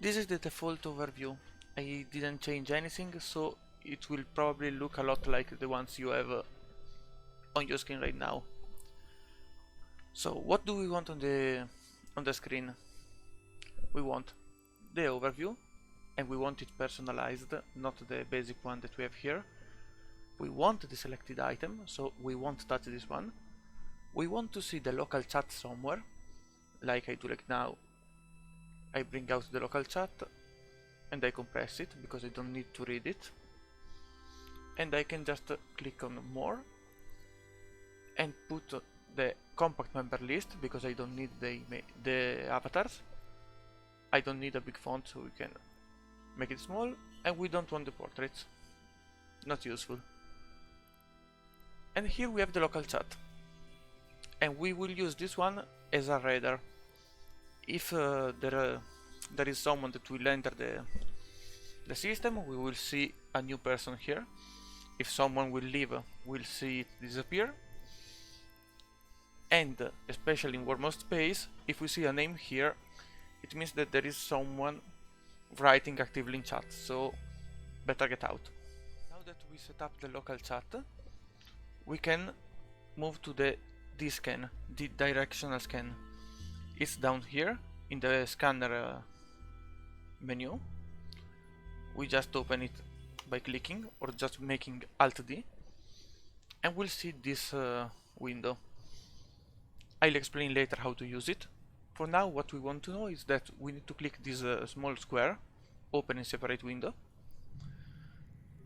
This is the default overview. I didn't change anything, so it will probably look a lot like the ones you have on your screen right now. So what do we want on the screen? We want the overview, and we want it personalized, not the basic one that we have here. We want the selected item, so we won't touch this one. We want to see the local chat somewhere, like I do like now. I bring out the local chat and I compress it because I don't need to read it. And I can just click on more and put the compact member list because I don't need the avatars. I don't need a big font, so we can make it small, and we don't want the portraits. Not useful. And here we have the local chat. And we will use this one as a radar. If there is someone that will enter the system, we will see a new person here. If someone will leave, we'll see it disappear. And especially in Warmost Space, if we see a name here, it means that there is someone writing actively in chat, so better get out. Now that we set up the local chat, we can move to the D-scan, the directional scan. It's down here in the scanner menu. We just open it by clicking or just making Alt-D, and we'll see this window. I'll explain later how to use it. For now, what we want to know is that we need to click this small square, open in separate window,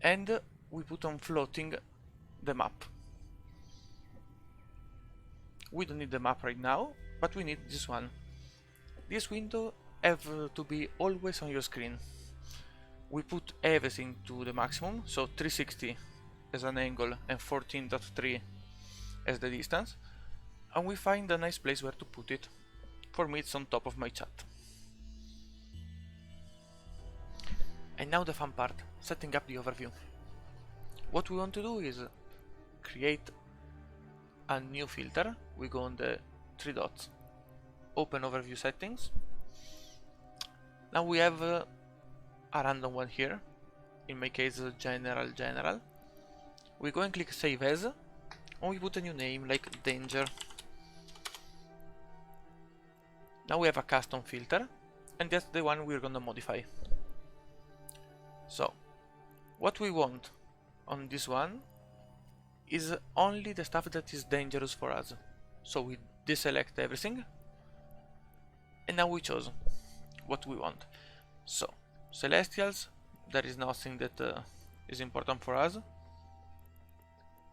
and we put on floating the map. We don't need the map right now, but we need this one. This window have to be always on your screen. We put everything to the maximum, so 360 as an angle and 14.3 as the distance, and we find a nice place where to put it. For me, it's on top of my chat. And now the fun part, setting up the overview. What we want to do is create a new filter. We go on the three dots, open overview settings. Now we have a random one here, in my case general. We go and click save as, and we put a new name like danger. Now we have a custom filter, and that's the one we're gonna modify. So what we want on this one is only the stuff that is dangerous for us. So we deselect everything, and now we chose what we want. So Celestials, there is nothing that is important for us.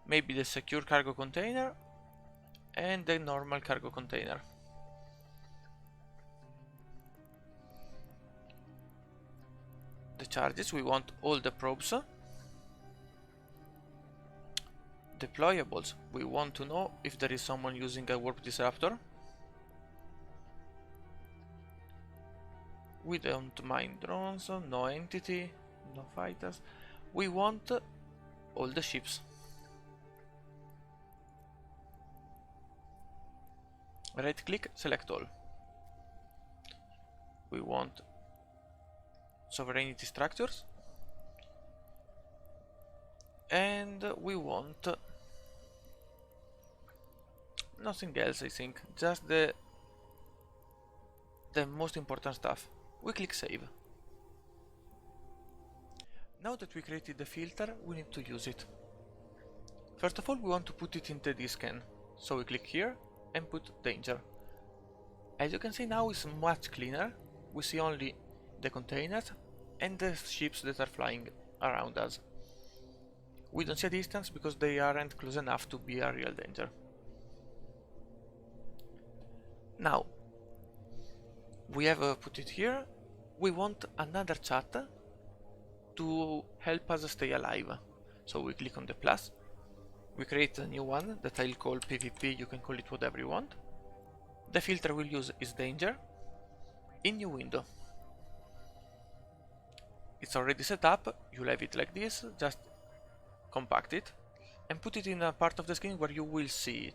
Maybe the secure cargo container and the normal cargo container. The charges, we want all the probes. Deployables, we want to know if there is someone using a warp disruptor. We don't mind drones, no entity, no fighters. We want all the ships. Right click, select all. We want sovereignty structures, and we want nothing else, I think, just the most important stuff. We click save. Now that we created the filter, we need to use it. First of all, we want to put it into the scan, so we click here and put danger. As you can see now, it's much cleaner. We see only the containers and the ships that are flying around us. We don't see a distance because they aren't close enough to be a real danger. Now we have put it here. We want another chat to help us stay alive. So we click on the plus. We create a new one that I'll call PvP. You can call it whatever you want. The filter we'll use is danger. In new window. It's already set up. You'll have it like this. Just compact it and put it in a part of the screen where you will see it.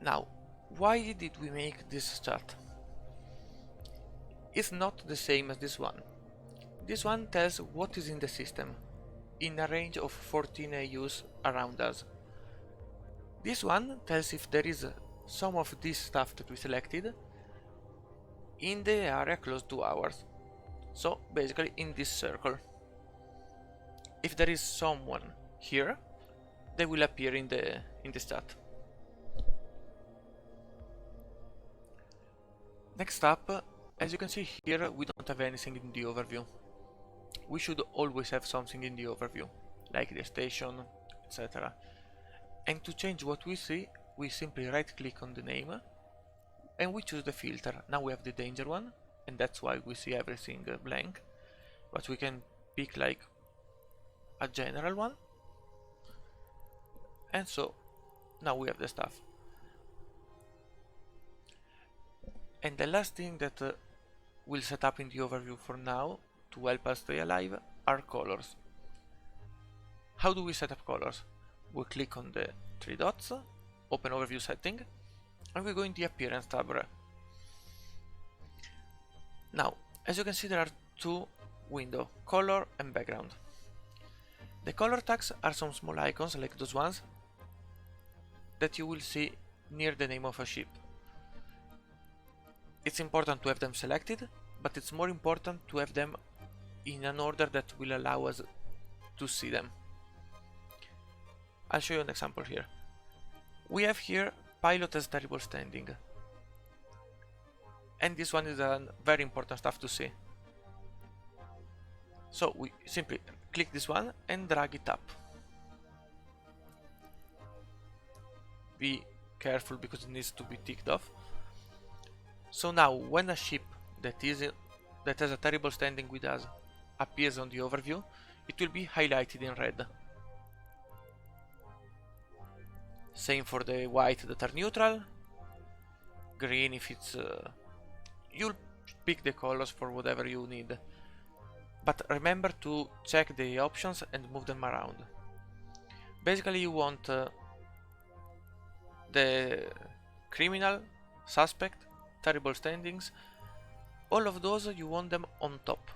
Now, why did we make this chat? is not the same as this one. This one tells what is in the system, in a range of 14 AUs around us. This one tells if there is some of this stuff that we selected in the area close to ours. So basically in this circle. If there is someone here, they will appear in the chat. Next up, as you can see here, we don't have anything in the overview. We should always have something in the overview, like the station, etc. And to change what we see, we simply right click on the name and we choose the filter. Now we have the danger one, and that's why we see everything blank, but we can pick like a general one, and so now we have the stuff. And the last thing that we'll set up in the overview for now to help us stay alive are colors. How do we set up colors? We click on the three dots, open overview setting, and we go in the appearance tab. Now, as you can see, there are two windows, color and background. The color tags are some small icons like those ones that you will see near the name of a ship. It's important to have them selected, but it's more important to have them in an order that will allow us to see them. I'll show you an example here. We have here pilot as terrible standing, and this one is a very important stuff to see. So we simply click this one and drag it up. Be careful because it needs to be ticked off. So now when a ship that has a terrible standing with us appears on the overview, it will be highlighted in red. Same for the white that are neutral, green if it's... you'll pick the colors for whatever you need. But remember to check the options and move them around. Basically you want the criminal, suspect, terrible standings, all of those you want them on top.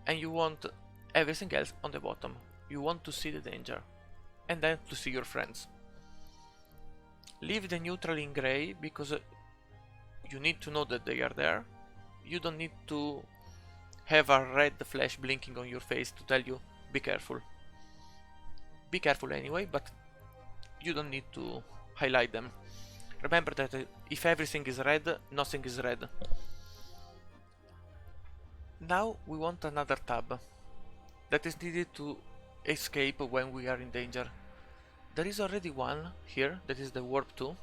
And you want everything else on the bottom. You want to see the danger. And then to see your friends. Leave the neutral in gray because you need to know that they are there. You don't need to have a red flash blinking on your face to tell you be careful. Be careful anyway, but you don't need to highlight them. Remember that if everything is red, nothing is red. Now we want another tab that is needed to escape when we are in danger. There is already one here, that is the warp 2,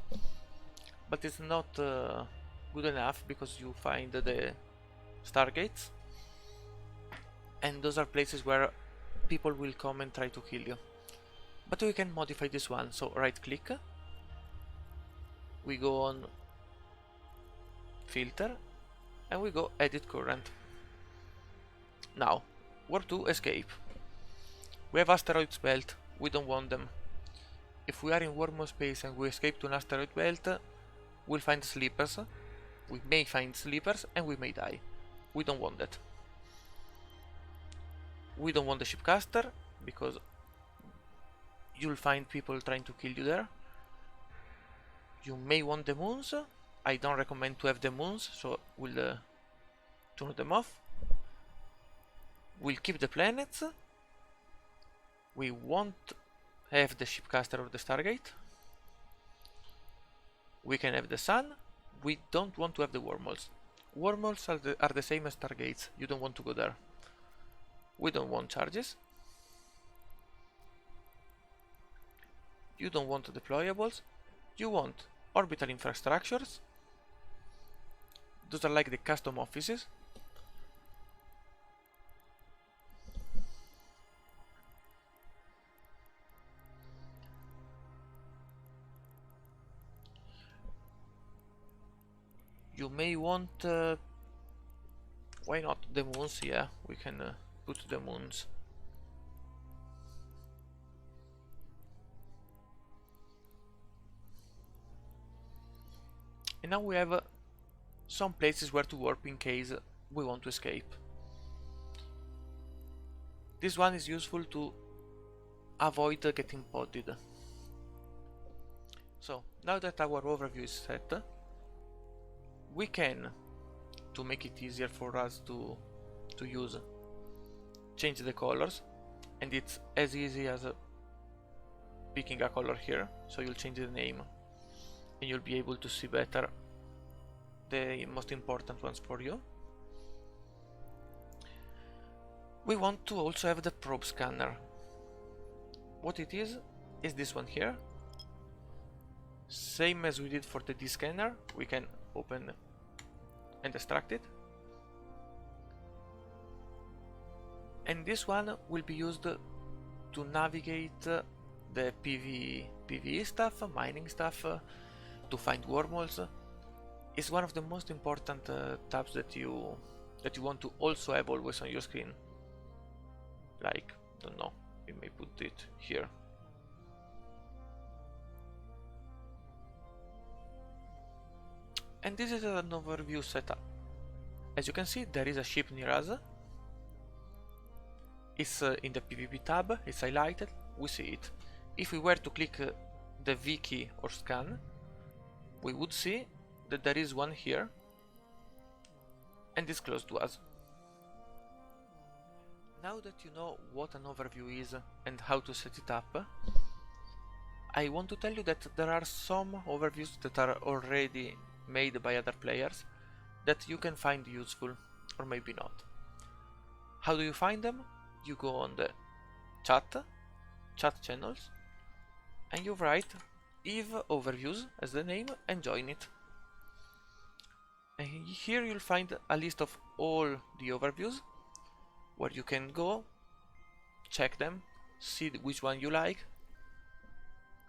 but it's not good enough because you find the stargates, and those are places where people will come and try to kill you. But we can modify this one, so right click, we go on filter, and we go edit current. Now, warp 2 escape. We have asteroids belt, we don't want them. If we are in wormhole space and we escape to an asteroid belt, we'll find sleepers. We may find sleepers and we may die. We don't want that. We don't want the shipcaster because you'll find people trying to kill you there. You may want the moons. I don't recommend to have the moons, so we'll turn them off. We'll keep the planets. We won't have the shipcaster or the stargate. We can have the sun. We don't want to have the wormholes. Wormholes are the same as stargates. You don't want to go there. We don't want charges. You don't want deployables. You want orbital infrastructures. Those are like the custom offices. You may want, why not the moons? Yeah, we can put the moons. And now we have some places where to warp in case we want to escape. This one is useful to avoid getting podded. So now that our overview is set, we can, to make it easier for us to use, change the colors, and it's as easy as picking a color here. So you'll change the name and you'll be able to see better the most important ones for you. We want to also have the probe scanner. What it is this one here. Same as we did for the D scanner, we can open and extract it. And this one will be used to navigate the PvE stuff, mining stuff, to find wormholes. It's one of the most important tabs that you want to also have always on your screen. Like, don't know, we may put it here. And this is an overview setup. As you can see, there is a ship near us. It's in the PvP tab, it's highlighted, we see it. If we were to click the V key or scan, we would see that there is one here and it's close to us. Now that you know what an overview is and how to set it up, I want to tell you that there are some overviews that are already made by other players that you can find useful, or maybe not. How do you find them? You go on the chat channels, and you write Eve Overviews as the name and join it. And here you'll find a list of all the overviews where you can go, check them, see which one you like,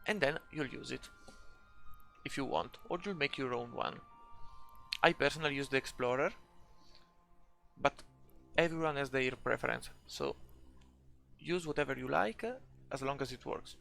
and then you'll use it if you want, or you'll make your own one. I personally use the Explorer, but everyone has their preference, so use whatever you like as long as it works.